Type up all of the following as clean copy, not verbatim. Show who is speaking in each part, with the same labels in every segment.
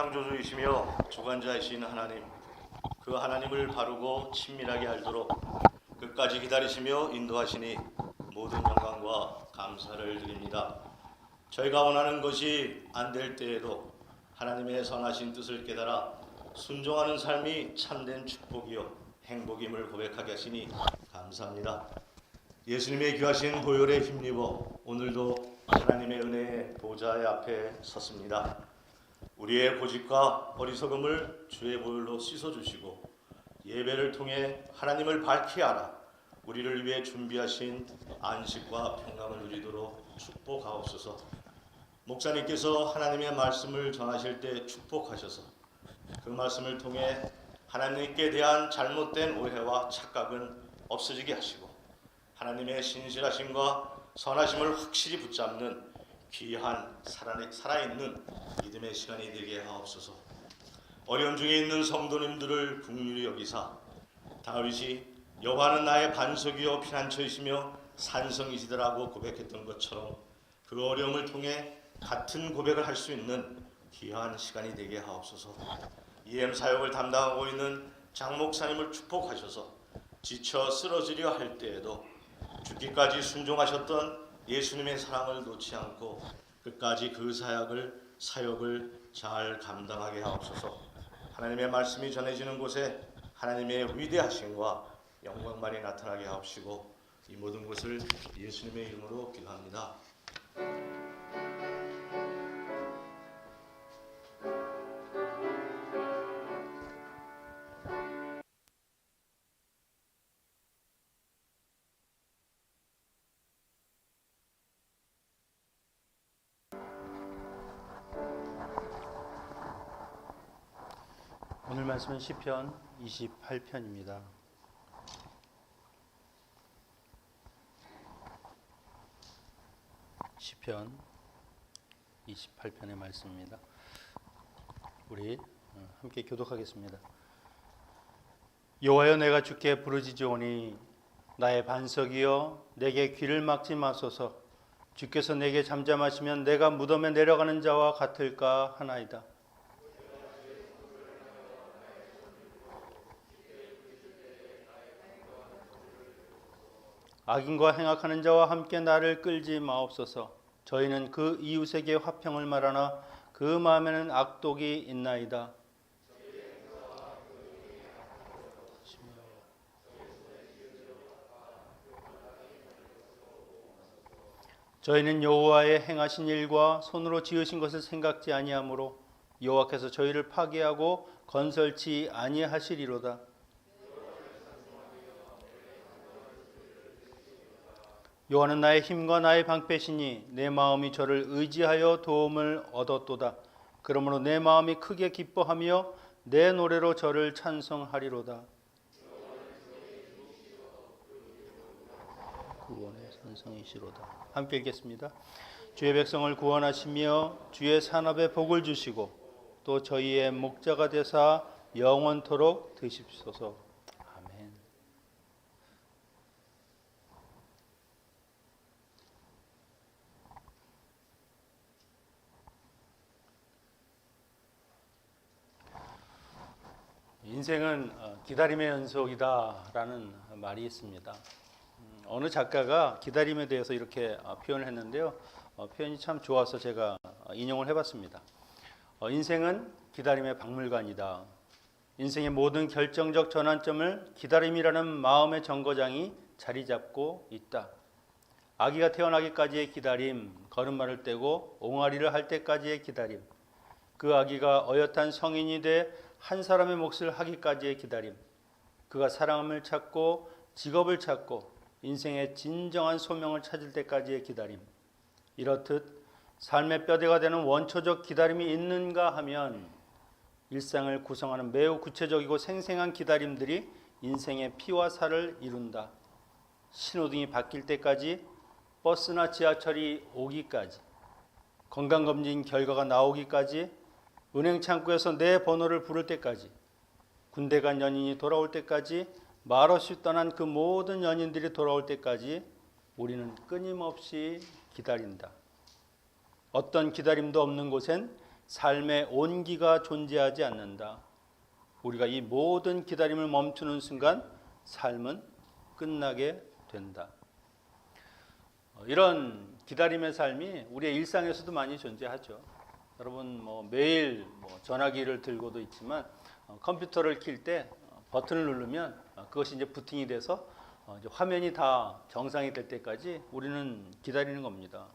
Speaker 1: 창조주이시며 주관자이신 하나님, 그 하나님을 바르고 친밀하게 알도록 끝까지 기다리시며 인도하시니 모든 영광과 감사를 드립니다. 저희가 원하는 것이 안 될 때에도 하나님의 선하신 뜻을 깨달아 순종하는 삶이 참된 축복이요 행복임을 고백하게 하시니 감사합니다. 예수님의 귀하신 보혈에 힘입어 오늘도 하나님의 은혜의 보좌의 앞에 섰습니다. 우리의 고집과 어리석음을 주의 보혈로 씻어주시고 예배를 통해 하나님을 밝히 알아 우리를 위해 준비하신 안식과 평강을 누리도록 축복하옵소서. 목사님께서 하나님의 말씀을 전하실 때 축복하셔서 그 말씀을 통해 하나님께 대한 잘못된 오해와 착각은 없어지게 하시고 하나님의 신실하심과 선하심을 확실히 붙잡는 귀한 살아있는 믿음의 시간이 되게 하옵소서. 어려움 중에 있는 성도님들을 긍휼히 여기사 다윗이 여호와는 나의 반석이요 피난처이시며 산성이시더라고 고백했던 것처럼 그 어려움을 통해 같은 고백을 할 수 있는 귀한 시간이 되게 하옵소서. EM 사역을 담당하고 있는 장 목사님을 축복하셔서 지쳐 쓰러지려 할 때에도 죽기까지 순종하셨던 예수님의 사랑을 놓지 않고 끝까지 그 사역을 잘 감당하게 하옵소서. 하나님의 말씀이 전해지는 곳에 하나님의 위대하심과 영광만이 나타나게 하옵시고 이 모든 것을 예수님의 이름으로 기도합니다.
Speaker 2: 오늘 말씀은 시편 28편입니다. 시편 28편의 말씀입니다. 우리 함께 교독하겠습니다. 여호와여, 내가 주께 부르짖으오니 나의 반석이여 내게 귀를 막지 마소서. 주께서 내게 잠잠하시면 내가 무덤에 내려가는 자와 같을까 하나이다. 악인과 행악하는 자와 함께 나를 끌지 마옵소서. 저희는 그 이웃에게 화평을 말하나 그 마음에는 악독이 있나이다. 저희는 여호와의 행하신 일과 손으로 지으신 것을 생각지 아니하므로 여호와께서 저희를 파괴하고 건설치 아니하시리로다. 여호와는 나의 힘과 나의 방패시니 내 마음이 저를 의지하여 도움을 얻었도다. 그러므로 내 마음이 크게 기뻐하며 내 노래로 저를 찬송하리로다. 구원의 선성이시로다. 함께 읽겠습니다. 주의 백성을 구원하시며 주의 산업에 복을 주시고 또 저희의 목자가 되사 영원토록 되십소서. 아멘. 인생은 기다림의 연속이다라는 말이 있습니다. 어느 작가가 기다림에 대해서 이렇게 표현을 했는데요. 표현이 참 좋아서 제가 인용을 해봤습니다. 인생은 기다림의 박물관이다. 인생의 모든 결정적 전환점을 기다림이라는 마음의 정거장이 자리 잡고 있다. 아기가 태어나기까지의 기다림, 걸음마를 떼고 옹알이를 할 때까지의 기다림, 그 아기가 어엿한 성인이 돼 한 사람의 몫을 하기까지의 기다림, 그가 사랑함을 찾고 직업을 찾고 인생의 진정한 소명을 찾을 때까지의 기다림, 이렇듯 삶의 뼈대가 되는 원초적 기다림이 있는가 하면 일상을 구성하는 매우 구체적이고 생생한 기다림들이 인생의 피와 살을 이룬다. 신호등이 바뀔 때까지, 버스나 지하철이 오기까지, 건강검진 결과가 나오기까지, 은행 창구에서 내 번호를 부를 때까지, 군대 간 연인이 돌아올 때까지, 말없이 떠난 그 모든 연인들이 돌아올 때까지 우리는 끊임없이 기다린다. 어떤 기다림도 없는 곳엔 삶의 온기가 존재하지 않는다. 우리가 이 모든 기다림을 멈추는 순간 삶은 끝나게 된다. 이런 기다림의 삶이 우리의 일상에서도 많이 존재하죠. 여러분 매일 전화기를 들고도 있지만 컴퓨터를 킬 때 버튼을 누르면 그것이 이제 부팅이 돼서 이제 화면이 다 정상이 될 때까지 우리는 기다리는 겁니다.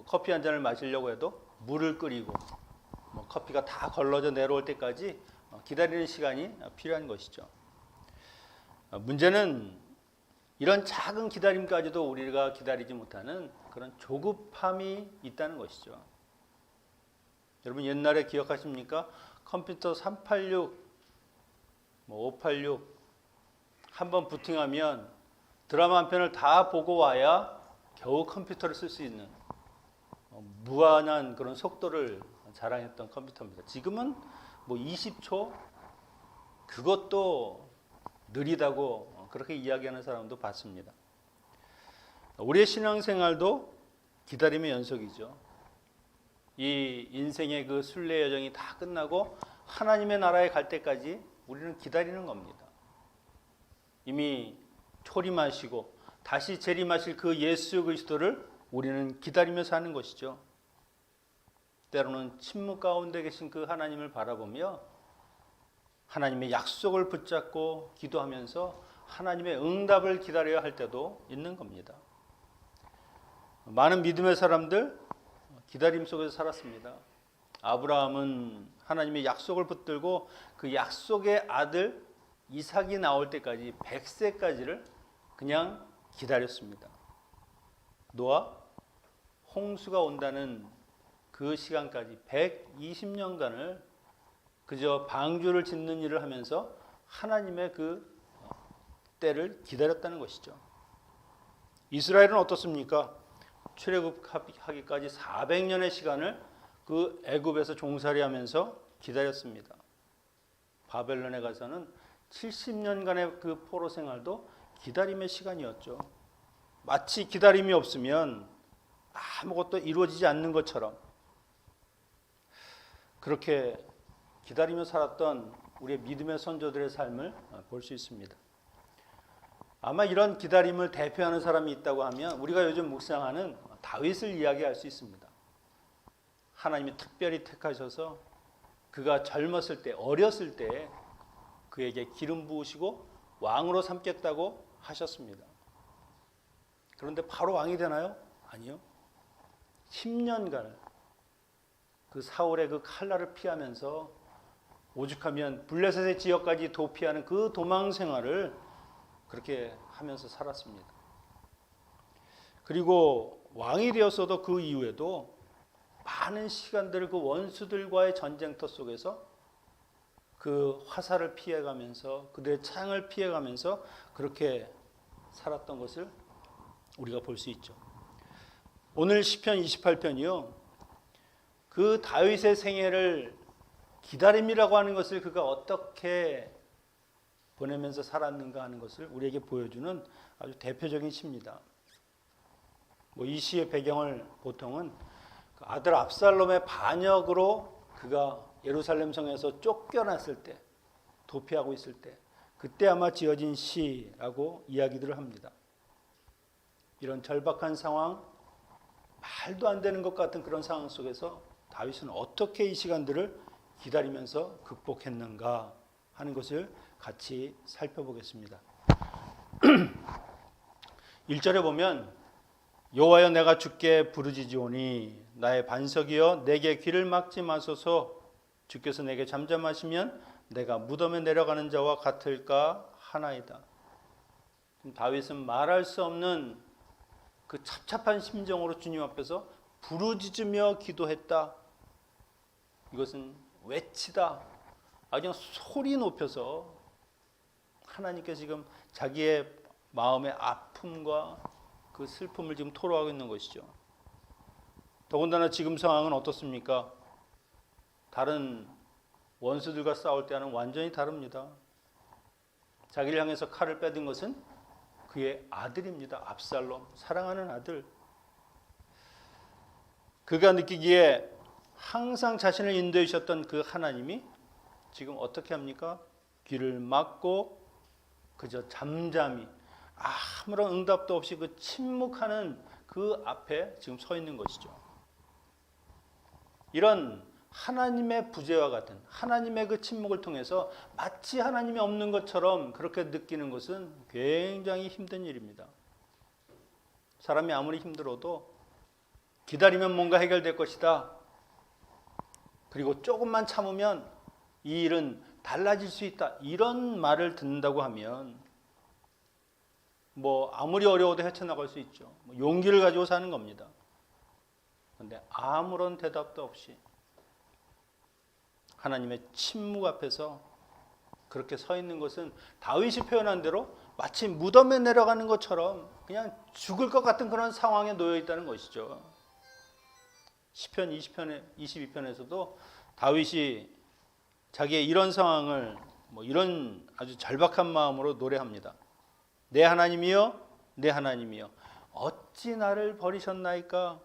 Speaker 2: 커피 한 잔을 마시려고 해도 물을 끓이고 커피가 다 걸러져 내려올 때까지 기다리는 시간이 필요한 것이죠. 문제는 이런 작은 기다림까지도 우리가 기다리지 못하는 그런 조급함이 있다는 것이죠. 여러분 옛날에 기억하십니까? 컴퓨터 386, 586 한번 부팅하면 드라마 한 편을 다 보고 와야 겨우 컴퓨터를 쓸 수 있는 무한한 그런 속도를 자랑했던 컴퓨터입니다. 지금은 20초 그것도 느리다고 그렇게 이야기하는 사람도 봤습니다. 우리의 신앙생활도 기다림의 연속이죠. 이 인생의 그 순례 여정이 다 끝나고 하나님의 나라에 갈 때까지 우리는 기다리는 겁니다. 이미 초림하시고 다시 재림하실 그 예수 그리스도를 우리는 기다리며 사는 것이죠. 때로는 침묵 가운데 계신 그 하나님을 바라보며 하나님의 약속을 붙잡고 기도하면서 하나님의 응답을 기다려야 할 때도 있는 겁니다. 많은 믿음의 사람들 기다림 속에서 살았습니다. 아브라함은 하나님의 약속을 붙들고 그 약속의 아들 이삭이 나올 때까지 100세까지를 그냥 기다렸습니다. 노아 홍수가 온다는 그 시간까지 120년간을 그저 방주를 짓는 일을 하면서 하나님의 그 때를 기다렸다는 것이죠. 이스라엘은 어떻습니까? 출애굽하기까지 400년의 시간을 그 애굽에서 종살이하면서 기다렸습니다. 바벨론에 가서는 70년간의 그 포로 생활도 기다림의 시간이었죠. 마치 기다림이 없으면 아무것도 이루어지지 않는 것처럼 그렇게 기다리며 살았던 우리의 믿음의 선조들의 삶을 볼 수 있습니다. 아마 이런 기다림을 대표하는 사람이 있다고 하면 우리가 요즘 묵상하는 다윗을 이야기할 수 있습니다. 하나님이 특별히 택하셔서 그가 젊었을 때, 어렸을 때 그에게 기름 부으시고 왕으로 삼겠다고 하셨습니다. 그런데 바로 왕이 되나요? 아니요. 10년간 그 사울의 그 칼날을 피하면서 오죽하면 블레셋의 지역까지 도피하는 그 도망 생활을 그렇게 하면서 살았습니다. 그리고 왕이 되었어도 그 이후에도 많은 시간들을 그 원수들과의 전쟁터 속에서 그 화살을 피해가면서 그들의 창을 피해가면서 그렇게 살았던 것을 우리가 볼 수 있죠. 오늘 시편 28편이요. 그 다윗의 생애를 기다림이라고 하는 것을 그가 어떻게 보내면서 살았는가 하는 것을 우리에게 보여주는 아주 대표적인 시입니다. 이 시의 배경을 보통은 아들 압살롬의 반역으로 그가 예루살렘 성에서 쫓겨났을 때, 도피하고 있을 때, 그때 아마 지어진 시라고 이야기들을 합니다. 이런 절박한 상황, 말도 안 되는 것 같은 그런 상황 속에서 다윗은 어떻게 이 시간들을 기다리면서 극복했는가 하는 것을 같이 살펴보겠습니다. 1절에 보면 여호와여 내가 주께 부르짖으오니 나의 반석이여 내게 귀를 막지 마소서 주께서 내게 잠잠하시면 내가 무덤에 내려가는 자와 같을까 하나이다. 다윗은 말할 수 없는 그 찹찹한 심정으로 주님 앞에서 부르짖으며 기도했다. 이것은 외치다. 그냥 소리 높여서 하나님께 지금 자기의 마음의 아픔과 그 슬픔을 지금 토로하고 있는 것이죠. 더군다나 지금 상황은 어떻습니까? 다른 원수들과 싸울 때와는 완전히 다릅니다. 자기를 향해서 칼을 빼든 것은 그의 아들입니다. 압살롬, 사랑하는 아들. 그가 느끼기에 항상 자신을 인도해 주셨던 그 하나님이 지금 어떻게 합니까? 귀를 막고 그저 잠잠히 아무런 응답도 없이 그 침묵하는 그 앞에 지금 서 있는 것이죠. 이런 하나님의 부재와 같은 하나님의 그 침묵을 통해서 마치 하나님이 없는 것처럼 그렇게 느끼는 것은 굉장히 힘든 일입니다. 사람이 아무리 힘들어도 기다리면 뭔가 해결될 것이다. 그리고 조금만 참으면 이 일은 달라질 수 있다. 이런 말을 듣는다고 하면 뭐 아무리 어려워도 헤쳐나갈 수 있죠. 용기를 가지고 사는 겁니다. 그런데 아무런 대답도 없이 하나님의 침묵 앞에서 그렇게 서 있는 것은 다윗이 표현한 대로 마치 무덤에 내려가는 것처럼 그냥 죽을 것 같은 그런 상황에 놓여 있다는 것이죠. 시편 22편에서도 다윗이 자기의 이런 상황을 이런 아주 절박한 마음으로 노래합니다. 내 하나님이여, 내 하나님이여, 어찌 나를 버리셨나이까?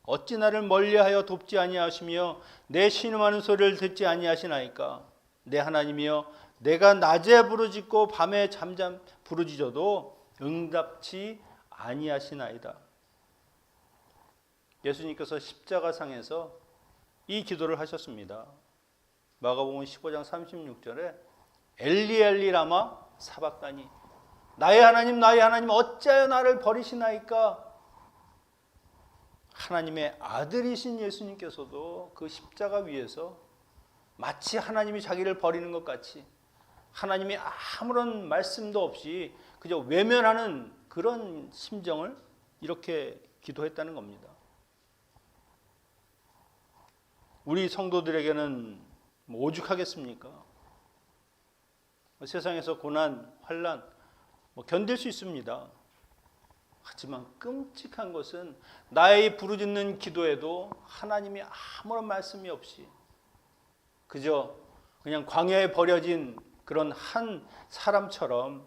Speaker 2: 어찌 나를 멀리하여 돕지 아니하시며 내 신음하는 소리를 듣지 아니하시나이까? 내 하나님이여, 내가 낮에 부르짖고 밤에 잠잠 부르짖어도 응답치 아니하시나이다. 예수님께서 십자가상에서 이 기도를 하셨습니다. 마가복음 15장 36절에 엘리 엘리 라마 사박다니, 나의 하나님 어찌하여 나를 버리시나이까? 하나님의 아들이신 예수님께서도 그 십자가 위에서 마치 하나님이 자기를 버리는 것 같이 하나님이 아무런 말씀도 없이 그저 외면하는 그런 심정을 이렇게 기도했다는 겁니다. 우리 성도들에게는 오죽하겠습니까? 세상에서 고난, 환난 견딜 수 있습니다. 하지만 끔찍한 것은 나의 부르짖는 기도에도 하나님이 아무런 말씀이 없이 그저 그냥 광야에 버려진 그런 한 사람처럼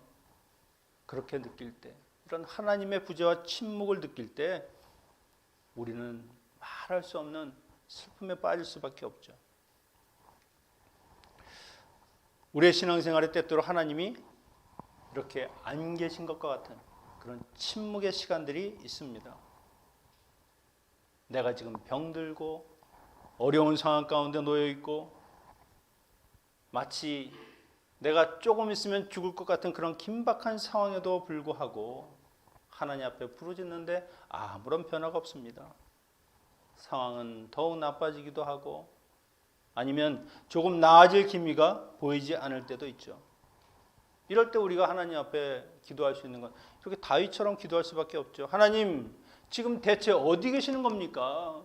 Speaker 2: 그렇게 느낄 때, 이런 하나님의 부재와 침묵을 느낄 때 우리는 말할 수 없는 슬픔에 빠질 수밖에 없죠. 우리의 신앙생활에 때때로 하나님이 이렇게 안 계신 것과 같은 그런 침묵의 시간들이 있습니다. 내가 지금 병들고 어려운 상황 가운데 놓여 있고 마치 내가 조금 있으면 죽을 것 같은 그런 긴박한 상황에도 불구하고 하나님 앞에 부르짖는데 아무런 변화가 없습니다. 상황은 더욱 나빠지기도 하고 아니면 조금 나아질 기미가 보이지 않을 때도 있죠. 이럴 때 우리가 하나님 앞에 기도할 수 있는 건 이렇게 다윗처럼 기도할 수밖에 없죠. 하나님, 지금 대체 어디 계시는 겁니까?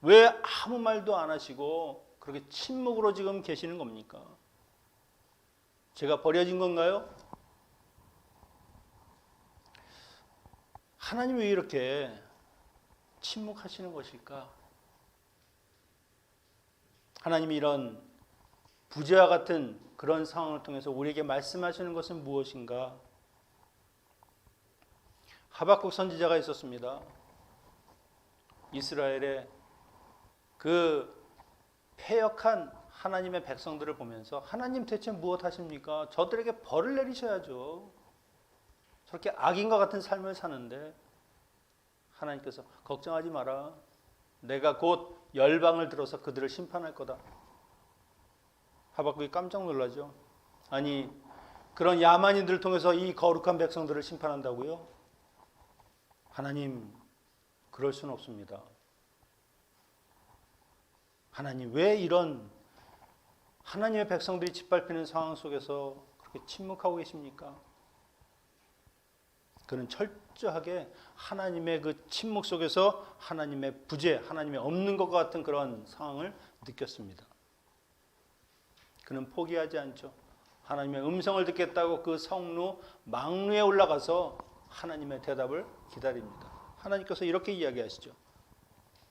Speaker 2: 왜 아무 말도 안 하시고 그렇게 침묵으로 지금 계시는 겁니까? 제가 버려진 건가요? 하나님이 왜 이렇게 침묵하시는 것일까? 하나님이 이런 부재와 같은 그런 상황을 통해서 우리에게 말씀하시는 것은 무엇인가? 하박국 선지자가 있었습니다. 이스라엘의 그 패역한 하나님의 백성들을 보면서 하나님 대체 무엇 하십니까? 저들에게 벌을 내리셔야죠. 저렇게 악인과 같은 삶을 사는데 하나님께서 걱정하지 마라. 내가 곧 열방을 들어서 그들을 심판할 거다. 하박국이 깜짝 놀라죠. 아니, 그런 야만인들을 통해서 이 거룩한 백성들을 심판한다고요? 하나님, 그럴 수는 없습니다. 하나님, 왜 이런 하나님의 백성들이 짓밟히는 상황 속에서 그렇게 침묵하고 계십니까? 그는 철저하게 하나님의 그 침묵 속에서 하나님의 부재, 하나님의 없는 것과 같은 그런 상황을 느꼈습니다. 그는 포기하지 않죠. 하나님의 음성을 듣겠다고 그 성루 망루에 올라가서 하나님의 대답을 기다립니다. 하나님께서 이렇게 이야기하시죠.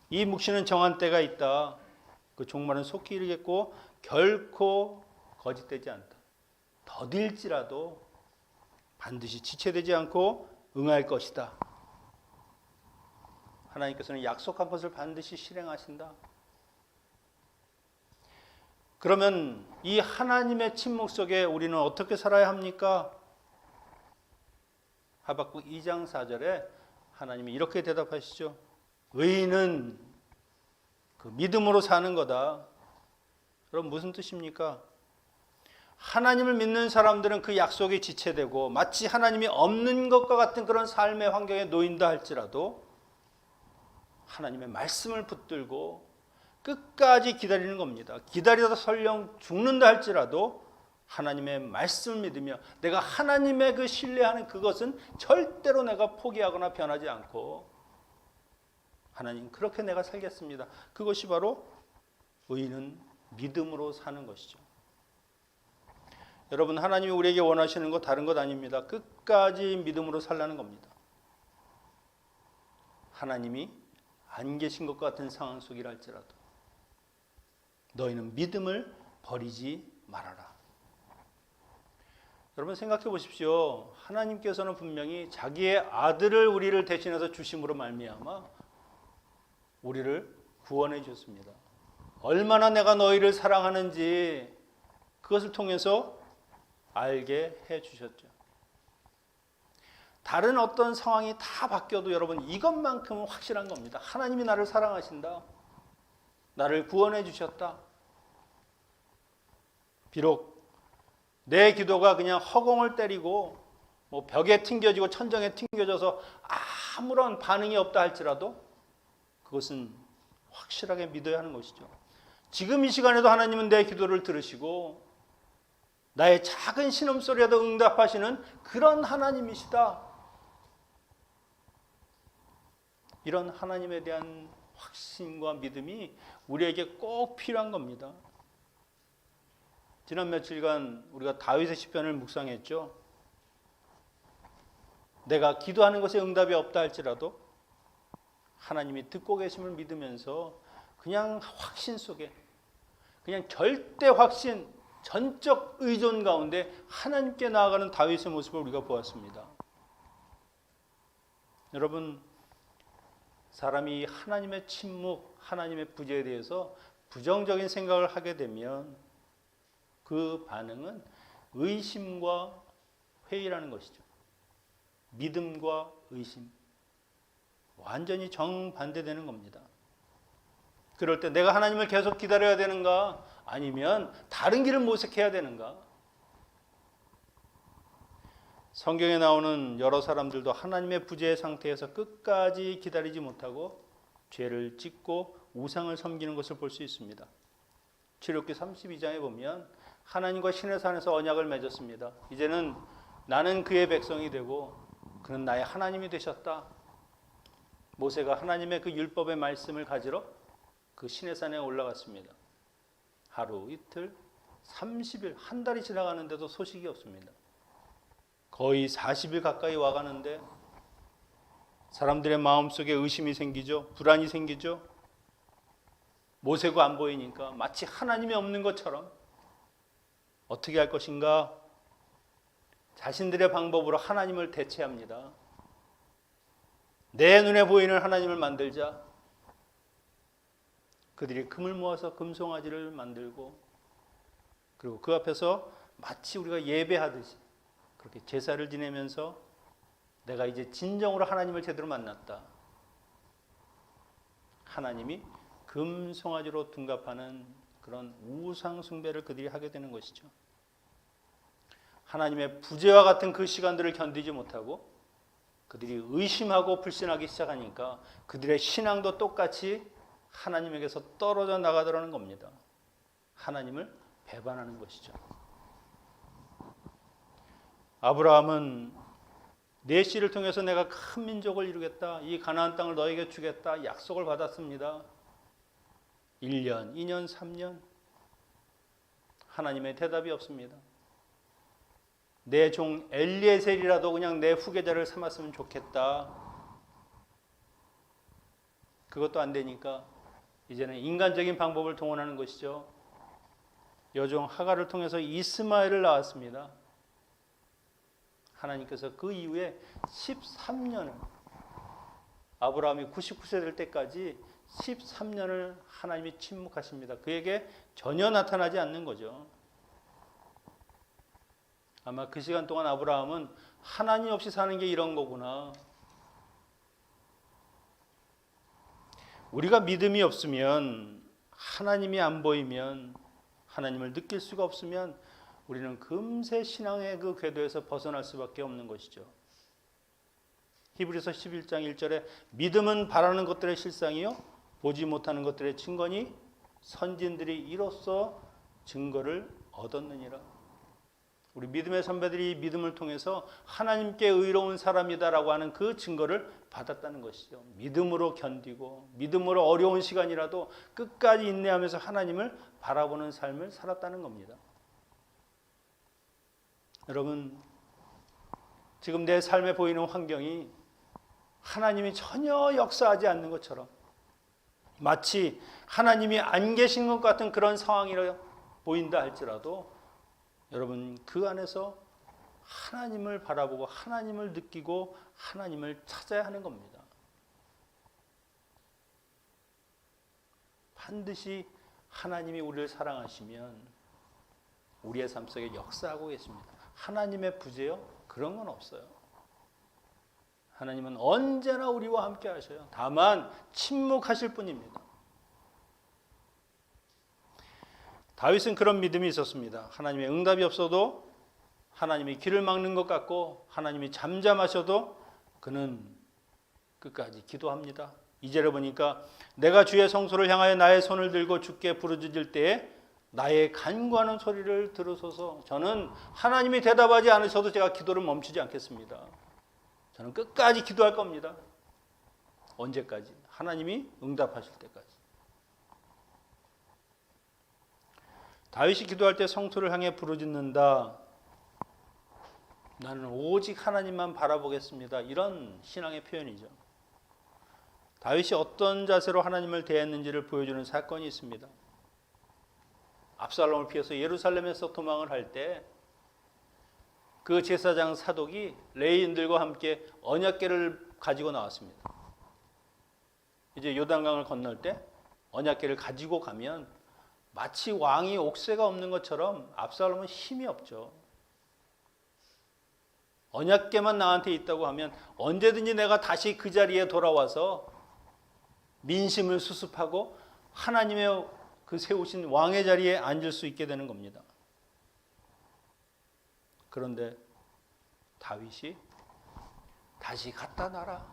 Speaker 2: 이 묵시는 정한 때가 있다. 그 종말은 속히 이르겠고 결코 거짓되지 않다. 더딜지라도 반드시 지체되지 않고 응할 것이다. 하나님께서는 약속한 것을 반드시 실행하신다. 그러면 이 하나님의 침묵 속에 우리는 어떻게 살아야 합니까? 하박국 2장 4절에 하나님이 이렇게 대답하시죠. 의인은 그 믿음으로 사는 거다. 그럼 무슨 뜻입니까? 하나님을 믿는 사람들은 그 약속에 지체되고 마치 하나님이 없는 것과 같은 그런 삶의 환경에 놓인다 할지라도 하나님의 말씀을 붙들고 끝까지 기다리는 겁니다. 기다리다 설령 죽는다 할지라도 하나님의 말씀을 믿으며 내가 하나님의 그 신뢰하는 그것은 절대로 내가 포기하거나 변하지 않고 하나님 그렇게 내가 살겠습니다. 그것이 바로 의인은 믿음으로 사는 것이죠. 여러분 하나님이 우리에게 원하시는 거 다른 것 아닙니다. 끝까지 믿음으로 살라는 겁니다. 하나님이 안 계신 것 같은 상황 속이라 할지라도 너희는 믿음을 버리지 말아라. 여러분 생각해 보십시오. 하나님께서는 분명히 자기의 아들을 우리를 대신해서 주심으로 말미암아 우리를 구원해 주셨습니다. 얼마나 내가 너희를 사랑하는지 그것을 통해서 알게 해 주셨죠. 다른 어떤 상황이 다 바뀌어도 여러분 이것만큼은 확실한 겁니다. 하나님이 나를 사랑하신다. 나를 구원해 주셨다. 비록 내 기도가 그냥 허공을 때리고 뭐 벽에 튕겨지고 천정에 튕겨져서 아무런 반응이 없다 할지라도 그것은 확실하게 믿어야 하는 것이죠. 지금 이 시간에도 하나님은 내 기도를 들으시고 나의 작은 신음소리에도 응답하시는 그런 하나님이시다. 이런 하나님에 대한 확신과 믿음이 우리에게 꼭 필요한 겁니다. 지난 며칠간 우리가 다윗의 시편을 묵상했죠. 내가 기도하는 것에 응답이 없다 할지라도 하나님이 듣고 계심을 믿으면서 그냥 확신 속에 그냥 절대 확신, 전적 의존 가운데 하나님께 나아가는 다윗의 모습을 우리가 보았습니다. 여러분 사람이 하나님의 침묵, 하나님의 부재에 대해서 부정적인 생각을 하게 되면 그 반응은 의심과 회의라는 것이죠. 믿음과 의심. 완전히 정반대되는 겁니다. 그럴 때 내가 하나님을 계속 기다려야 되는가? 아니면 다른 길을 모색해야 되는가? 성경에 나오는 여러 사람들도 하나님의 부재의 상태에서 끝까지 기다리지 못하고 죄를 짓고 우상을 섬기는 것을 볼 수 있습니다. 출애굽기 32장에 보면 하나님과 시내산에서 언약을 맺었습니다. 이제는 나는 그의 백성이 되고 그는 나의 하나님이 되셨다. 모세가 하나님의 그 율법의 말씀을 가지러 그 시내산에 올라갔습니다. 하루, 이틀, 30일, 한 달이 지나가는데도 소식이 없습니다. 거의 40일 가까이 와가는데 사람들의 마음속에 의심이 생기죠. 불안이 생기죠. 모세가 안 보이니까 마치 하나님이 없는 것처럼 어떻게 할 것인가? 자신들의 방법으로 하나님을 대체합니다. 내 눈에 보이는 하나님을 만들자. 그들이 금을 모아서 금송아지를 만들고 그리고 그 앞에서 마치 우리가 예배하듯이 그렇게 제사를 지내면서 내가 이제 진정으로 하나님을 제대로 만났다. 하나님이 금송아지로 둔갑하는 그런 우상 숭배를 그들이 하게 되는 것이죠. 하나님의 부재와 같은 그 시간들을 견디지 못하고 그들이 의심하고 불신하기 시작하니까 그들의 신앙도 똑같이 하나님에게서 떨어져 나가더라는 겁니다. 하나님을 배반하는 것이죠. 아브라함은 내 씨를 통해서 내가 큰 민족을 이루겠다. 이 가나안 땅을 너에게 주겠다. 약속을 받았습니다. 1년, 2년, 3년 하나님의 대답이 없습니다. 내 종 엘리에셀이라도 그냥 내 후계자를 삼았으면 좋겠다. 그것도 안 되니까 이제는 인간적인 방법을 동원하는 것이죠. 여종 하갈을 통해서 이스마엘을 낳았습니다. 하나님께서 그 이후에 13년을 아브라함이 99세 될 때까지 13년을 하나님이 침묵하십니다. 그에게 전혀 나타나지 않는 거죠. 아마 그 시간 동안 아브라함은 하나님 없이 사는 게 이런 거구나. 우리가 믿음이 없으면, 하나님이 안 보이면, 하나님을 느낄 수가 없으면 우리는 금세 신앙의 그 궤도에서 벗어날 수밖에 없는 것이죠. 히브리서 11장 1절에 믿음은 바라는 것들의 실상이요 보지 못하는 것들의 증거니 선진들이 이로써 증거를 얻었느니라. 우리 믿음의 선배들이 믿음을 통해서 하나님께 의로운 사람이다라고 하는 그 증거를 받았다는 것이죠. 믿음으로 견디고 믿음으로 어려운 시간이라도 끝까지 인내하면서 하나님을 바라보는 삶을 살았다는 겁니다. 여러분, 지금 내 삶에 보이는 환경이 하나님이 전혀 역사하지 않는 것처럼, 마치 하나님이 안 계신 것 같은 그런 상황이라 보인다 할지라도 여러분, 그 안에서 하나님을 바라보고 하나님을 느끼고 하나님을 찾아야 하는 겁니다. 반드시 하나님이 우리를 사랑하시면 우리의 삶 속에 역사하고 계십니다. 하나님의 부재요? 그런 건 없어요. 하나님은 언제나 우리와 함께 하셔요. 다만 침묵하실 뿐입니다. 다윗은 그런 믿음이 있었습니다. 하나님의 응답이 없어도, 하나님이 길을 막는 것 같고 하나님이 잠잠하셔도 그는 끝까지 기도합니다. 2절에 보니까 내가 주의 성소를 향하여 나의 손을 들고 주께 부르짖을 때에 나의 간구하는 소리를 들으소서. 저는 하나님이 대답하지 않으셔도 제가 기도를 멈추지 않겠습니다. 저는 끝까지 기도할 겁니다. 언제까지? 하나님이 응답하실 때까지. 다윗이 기도할 때 성소를 향해 부르짖는다. 나는 오직 하나님만 바라보겠습니다. 이런 신앙의 표현이죠. 다윗이 어떤 자세로 하나님을 대했는지를 보여주는 사건이 있습니다. 압살롬을 피해서 예루살렘에서 도망을 할 때 그 제사장 사독이 레위인들과 함께 언약궤를 가지고 나왔습니다. 이제 요단강을 건널 때 언약궤를 가지고 가면 마치 왕이 옥새가 없는 것처럼 압살롬은 힘이 없죠. 언약궤만 나한테 있다고 하면 언제든지 내가 다시 그 자리에 돌아와서 민심을 수습하고 하나님의 그 세우신 왕의 자리에 앉을 수 있게 되는 겁니다. 그런데 다윗이 다시 갖다 놔라.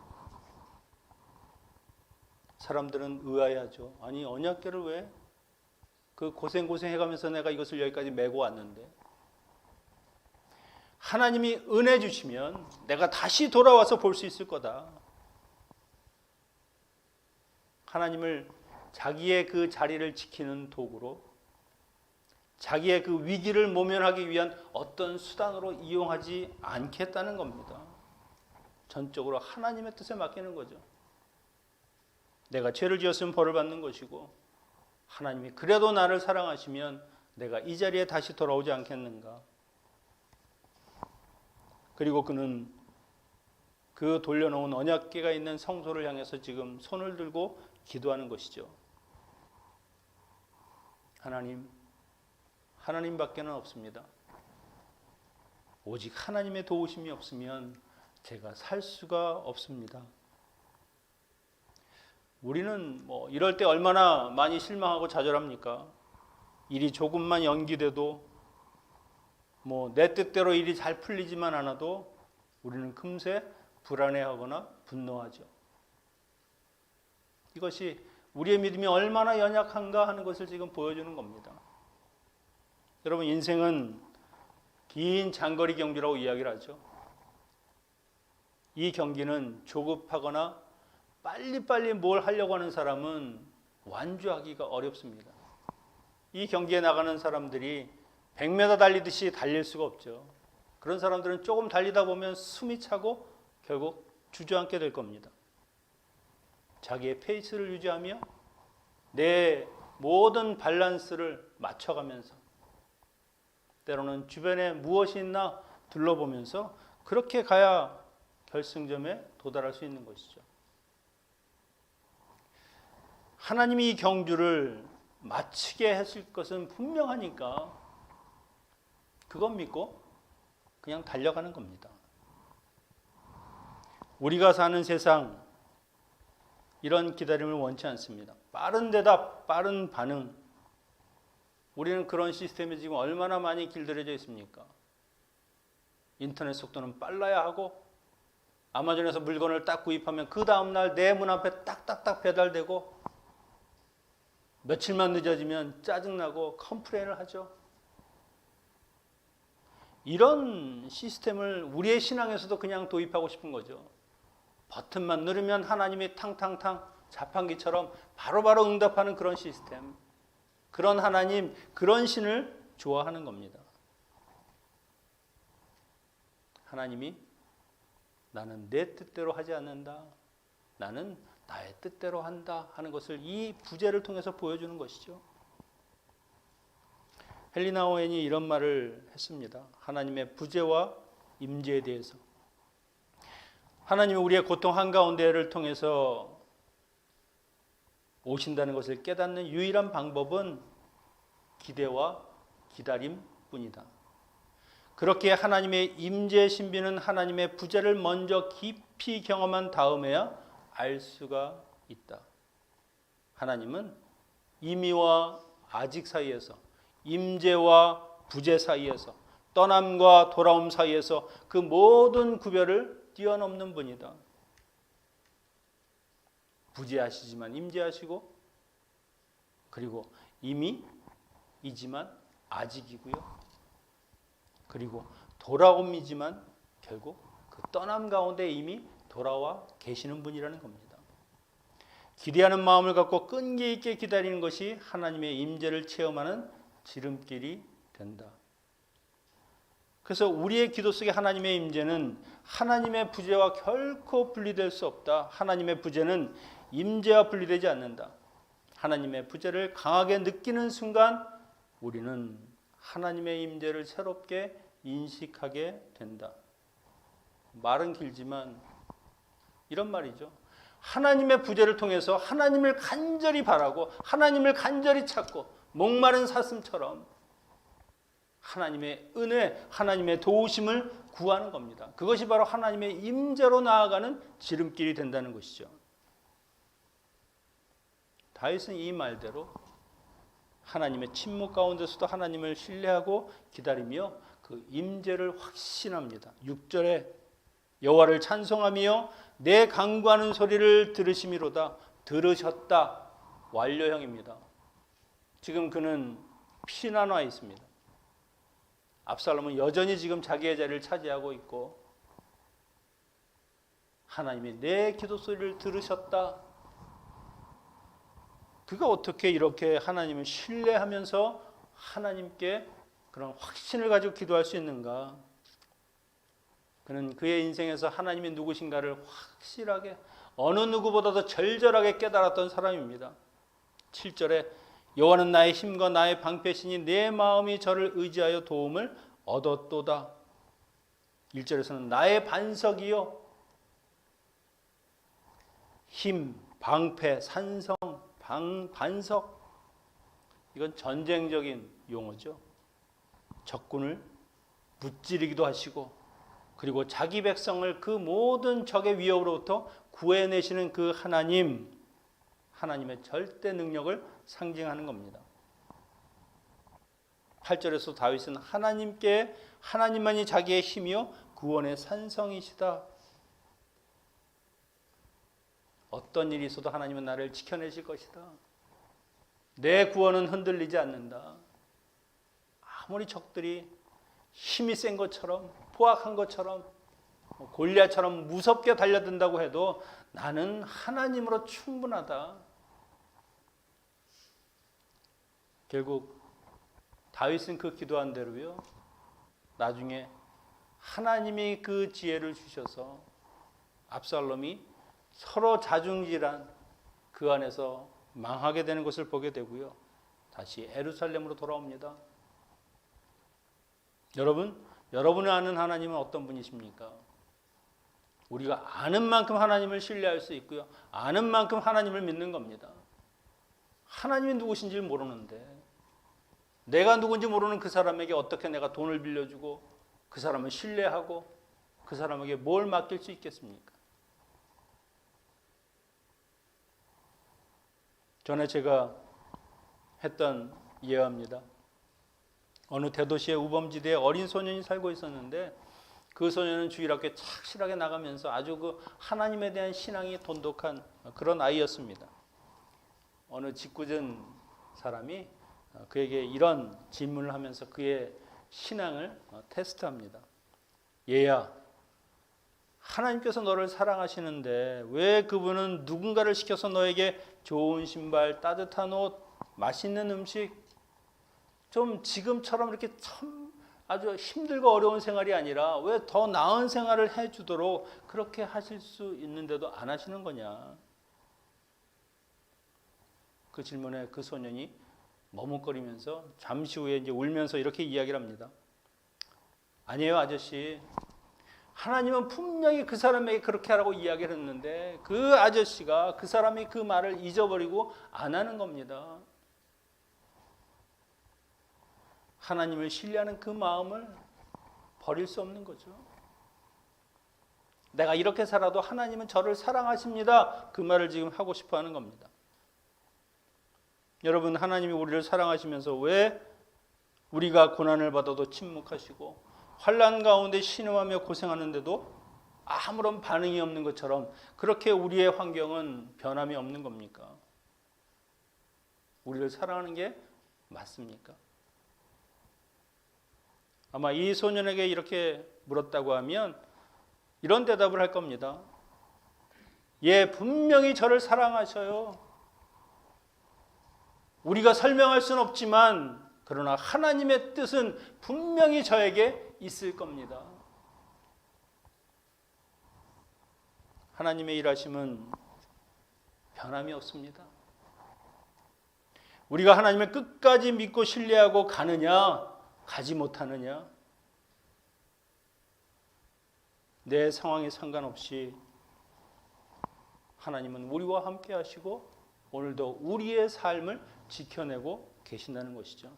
Speaker 2: 사람들은 의아해하죠. 아니, 언약궤를 왜? 그 고생해가면서 내가 이것을 여기까지 메고 왔는데, 하나님이 은혜 주시면 내가 다시 돌아와서 볼 수 있을 거다. 하나님을 자기의 그 자리를 지키는 도구로, 자기의 그 위기를 모면하기 위한 어떤 수단으로 이용하지 않겠다는 겁니다. 전적으로 하나님의 뜻에 맡기는 거죠. 내가 죄를 지었으면 벌을 받는 것이고, 하나님이 그래도 나를 사랑하시면 내가 이 자리에 다시 돌아오지 않겠는가. 그리고 그는 그 돌려놓은 언약궤가 있는 성소를 향해서 지금 손을 들고 기도하는 것이죠. 하나님밖에는 없습니다. 오직 하나님의 도우심이 없으면 제가 살 수가 없습니다. 우리는 이럴 때 얼마나 많이 실망하고 좌절합니까? 일이 조금만 연기돼도 내 뜻대로 일이 잘 풀리지만 않아도 우리는 금세 불안해하거나 분노하죠. 이것이 우리의 믿음이 얼마나 연약한가 하는 것을 지금 보여주는 겁니다. 여러분, 인생은 긴 장거리 경주라고 이야기를 하죠. 이 경기는 조급하거나 빨리빨리 뭘 하려고 하는 사람은 완주하기가 어렵습니다. 이 경기에 나가는 사람들이 100m 달리듯이 달릴 수가 없죠. 그런 사람들은 조금 달리다 보면 숨이 차고 결국 주저앉게 될 겁니다. 자기의 페이스를 유지하며 내 모든 밸런스를 맞춰가면서, 때로는 주변에 무엇이 있나 둘러보면서 그렇게 가야 결승점에 도달할 수 있는 것이죠. 하나님이 이 경주를 마치게 했을 것은 분명하니까 그것 믿고 그냥 달려가는 겁니다. 우리가 사는 세상 이런 기다림을 원치 않습니다. 빠른 대답, 빠른 반응. 우리는 그런 시스템에 지금 얼마나 많이 길들여져 있습니까? 인터넷 속도는 빨라야 하고 아마존에서 물건을 딱 구입하면 그 다음날 내 문 앞에 딱딱딱 배달되고 며칠만 늦어지면 짜증나고 컴플레인을 하죠. 이런 시스템을 우리의 신앙에서도 그냥 도입하고 싶은 거죠. 버튼만 누르면 하나님이 탕탕탕 자판기처럼 바로바로 응답하는 그런 시스템. 그런 하나님, 그런 신을 좋아하는 겁니다. 하나님이 나는 내 뜻대로 하지 않는다. 나는 나의 뜻대로 한다 하는 것을 이 부제를 통해서 보여주는 것이죠. 헬리나 오웬이 이런 말을 했습니다. 하나님의 부제와 임재에 대해서. 하나님이 우리의 고통 한가운데를 통해서 오신다는 것을 깨닫는 유일한 방법은 기대와 기다림뿐이다. 그렇게 하나님의 임재 신비는 하나님의 부재를 먼저 깊이 경험한 다음에야 알 수가 있다. 하나님은 이미와 아직 사이에서, 임재와 부재 사이에서, 떠남과 돌아옴 사이에서 그 모든 구별을 뛰어넘는 분이다. 부재하시지만 임재하시고, 그리고 이미이지만 아직이고요. 그리고 돌아옴이지만 결국 그 떠남 가운데 이미 돌아와 계시는 분이라는 겁니다. 기대하는 마음을 갖고 끈기 있게 기다리는 것이 하나님의 임재를 체험하는 지름길이 된다. 그래서 우리의 기도 속에 하나님의 임재는 하나님의 부재와 결코 분리될 수 없다. 하나님의 부재는 임재와 분리되지 않는다. 하나님의 부재를 강하게 느끼는 순간 우리는 하나님의 임재를 새롭게 인식하게 된다. 말은 길지만 이런 말이죠. 하나님의 부재를 통해서 하나님을 간절히 바라고 하나님을 간절히 찾고 목마른 사슴처럼 하나님의 은혜, 하나님의 도우심을 구하는 겁니다. 그것이 바로 하나님의 임재로 나아가는 지름길이 된다는 것이죠. 다윗은 이 말대로 하나님의 침묵 가운데서도 하나님을 신뢰하고 기다리며 그 임재를 확신합니다. 6절에 여호와를 찬송하며 내 간구하는 소리를 들으심이로다. 들으셨다. 완료형입니다. 지금 그는 피난 와 있습니다. 압살롬은 여전히 지금 자기의 자리를 차지하고 있고 하나님이 내 기도 소리를 들으셨다. 그가 어떻게 이렇게 하나님을 신뢰하면서 하나님께 그런 확신을 가지고 기도할 수 있는가? 그는 그의 인생에서 하나님이 누구신가를 확실하게 어느 누구보다도 절절하게 깨달았던 사람입니다. 7절에 여호와는 나의 힘과 나의 방패시니 내 마음이 저를 의지하여 도움을 얻었도다. 1절에서는 나의 반석이요. 힘, 방패, 산성, 반석. 이건 전쟁적인 용어죠. 적군을 무찌르기도 하시고 그리고 자기 백성을 그 모든 적의 위협으로부터 구해내시는 그 하나님, 하나님의 절대 능력을 상징하는 겁니다. 8절에서 다윗은 하나님께 하나님만이 자기의 힘이요 구원의 산성이시다. 어떤 일이 있어도 하나님은 나를 지켜내실 것이다. 내 구원은 흔들리지 않는다. 아무리 적들이 힘이 센 것처럼 포악한 것처럼 골리앗처럼 무섭게 달려든다고 해도 나는 하나님으로 충분하다. 결국 다윗은 그 기도한 대로요. 나중에 하나님이 그 지혜를 주셔서 압살롬이 서로 자중질한 그 안에서 망하게 되는 것을 보게 되고요. 다시 예루살렘으로 돌아옵니다. 여러분이 아는 하나님은 어떤 분이십니까? 우리가 아는 만큼 하나님을 신뢰할 수 있고요. 아는 만큼 하나님을 믿는 겁니다. 하나님이 누구신지 모르는데 내가 누군지 모르는 그 사람에게 어떻게 내가 돈을 빌려주고 그 사람을 신뢰하고 그 사람에게 뭘 맡길 수 있겠습니까? 전에 제가 했던 예화입니다. 어느 대도시의 우범지대에 어린 소년이 살고 있었는데 그 소년은 주일학교에 착실하게 나가면서 아주 그 하나님에 대한 신앙이 돈독한 그런 아이였습니다. 어느 짓궂은 사람이 그에게 이런 질문을 하면서 그의 신앙을 테스트합니다. 얘야, 하나님께서 너를 사랑하시는데 왜 그분은 누군가를 시켜서 너에게 좋은 신발, 따뜻한 옷, 맛있는 음식, 좀 지금처럼 이렇게 참 아주 힘들고 어려운 생활이 아니라 왜 더 나은 생활을 해주도록 그렇게 하실 수 있는데도 안 하시는 거냐? 그 질문에 그 소년이 머뭇거리면서 잠시 후에 이제 울면서 이렇게 이야기를 합니다. 아니에요, 아저씨. 하나님은 분명히 그 사람에게 그렇게 하라고 이야기를 했는데 그 아저씨가 그 사람이 그 말을 잊어버리고 안 하는 겁니다. 하나님을 신뢰하는 그 마음을 버릴 수 없는 거죠. 내가 이렇게 살아도 하나님은 저를 사랑하십니다. 그 말을 지금 하고 싶어 하는 겁니다. 여러분, 하나님이 우리를 사랑하시면서 왜 우리가 고난을 받아도 침묵하시고 환난 가운데 신음하며 고생하는데도 아무런 반응이 없는 것처럼 그렇게 우리의 환경은 변함이 없는 겁니까? 우리를 사랑하는 게 맞습니까? 아마 이 소년에게 이렇게 물었다고 하면 이런 대답을 할 겁니다. 예, 분명히 저를 사랑하셔요. 우리가 설명할 수는 없지만 그러나 하나님의 뜻은 분명히 저에게 있을 겁니다. 하나님의 일하심은 변함이 없습니다. 우리가 하나님을 끝까지 믿고 신뢰하고 가느냐, 가지 못하느냐, 내 상황에 상관없이 하나님은 우리와 함께 하시고 오늘도 우리의 삶을 지켜내고 계신다는 것이죠.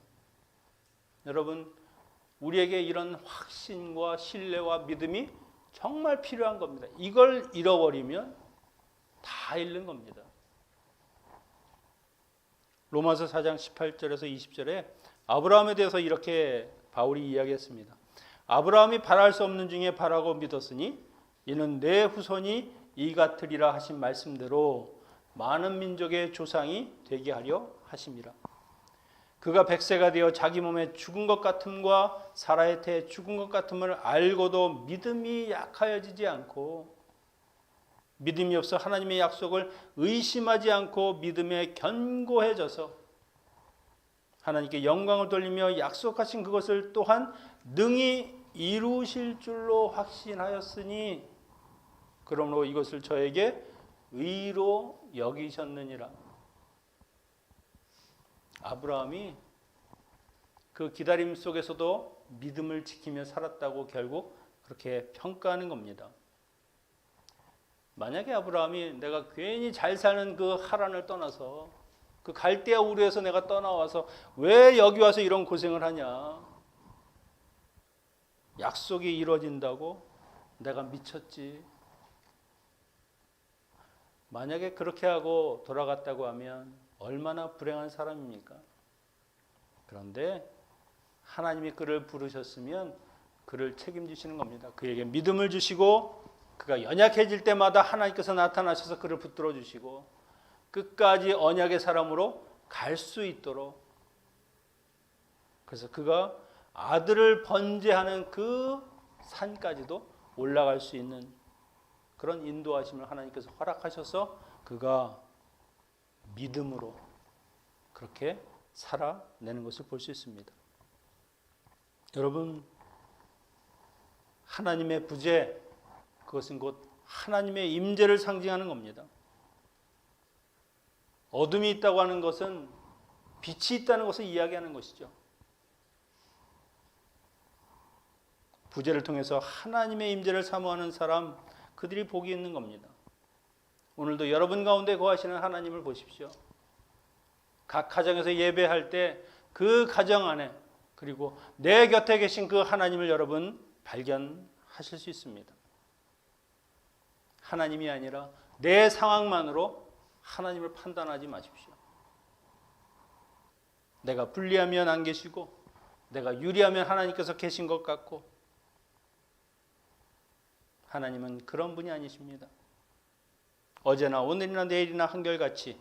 Speaker 2: 여러분, 우리에게 이런 확신과 신뢰와 믿음이 정말 필요한 겁니다. 이걸 잃어버리면 다 잃는 겁니다. 로마서 4장 18절에서 20절에 아브라함에 대해서 이렇게 바울이 이야기했습니다. 아브라함이 바랄 수 없는 중에 바라고 믿었으니 이는 내 후손이 이 같으리라 하신 말씀대로 많은 민족의 조상이 되게 하려 하심이라. 그가 100세가 되어 자기 몸에 죽은 것 같음과 사라의 태에 죽은 것 같음을 알고도 믿음이 약하여지지 않고 믿음이 없어 하나님의 약속을 의심하지 않고 믿음에 견고해져서 하나님께 영광을 돌리며 약속하신 그것을 또한 능히 이루실 줄로 확신하였으니 그러므로 이것을 저에게 의로 여기셨느니라. 아브라함이 그 기다림 속에서도 믿음을 지키며 살았다고 결국 그렇게 평가하는 겁니다. 만약에 아브라함이 내가 괜히 잘 사는 그 하란을 떠나서 그 갈대아 우르에서 내가 떠나와서 왜 여기 와서 이런 고생을 하냐, 약속이 이루어진다고 내가 미쳤지. 만약에 그렇게 하고 돌아갔다고 하면 얼마나 불행한 사람입니까? 그런데 하나님이 그를 부르셨으면 그를 책임지시는 겁니다. 그에게 믿음을 주시고 그가 연약해질 때마다 하나님께서 나타나셔서 그를 붙들어 주시고 끝까지 언약의 사람으로 갈 수 있도록, 그래서 그가 아들을 번제하는 그 산까지도 올라갈 수 있는 그런 인도하심을 하나님께서 허락하셔서 그가 믿음으로 그렇게 살아내는 것을 볼 수 있습니다. 여러분, 하나님의 부재, 그것은 곧 하나님의 임재를 상징하는 겁니다. 어둠이 있다고 하는 것은 빛이 있다는 것을 이야기하는 것이죠. 부재를 통해서 하나님의 임재를 사모하는 사람, 그들이 복이 있는 겁니다. 오늘도 여러분 가운데 거하시는 하나님을 보십시오. 각 가정에서 예배할 때 그 가정 안에 그리고 내 곁에 계신 그 하나님을 여러분 발견하실 수 있습니다. 하나님이 아니라 내 상황만으로 하나님을 판단하지 마십시오. 내가 불리하면 안 계시고 내가 유리하면 하나님께서 계신 것 같고 하나님은 그런 분이 아니십니다. 어제나 오늘이나 내일이나 한결같이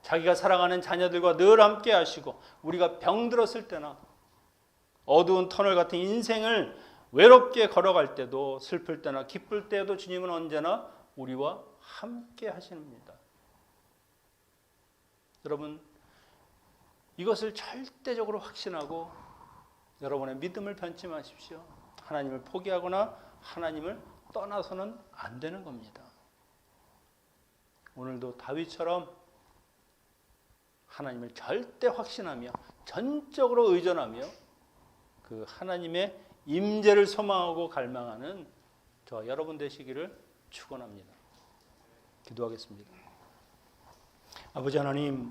Speaker 2: 자기가 사랑하는 자녀들과 늘 함께 하시고 우리가 병들었을 때나 어두운 터널 같은 인생을 외롭게 걸어갈 때도 슬플 때나 기쁠 때도 주님은 언제나 우리와 함께 하십니다. 여러분 이것을 절대적으로 확신하고 여러분의 믿음을 변치 마십시오. 하나님을 포기하거나 하나님을 떠나서는 안 되는 겁니다. 오늘도 다윗처럼 하나님을 절대 확신하며 전적으로 의존하며 그 하나님의 임재를 소망하고 갈망하는 저와 여러분 되시기를 축원합니다. 기도하겠습니다. 아버지 하나님,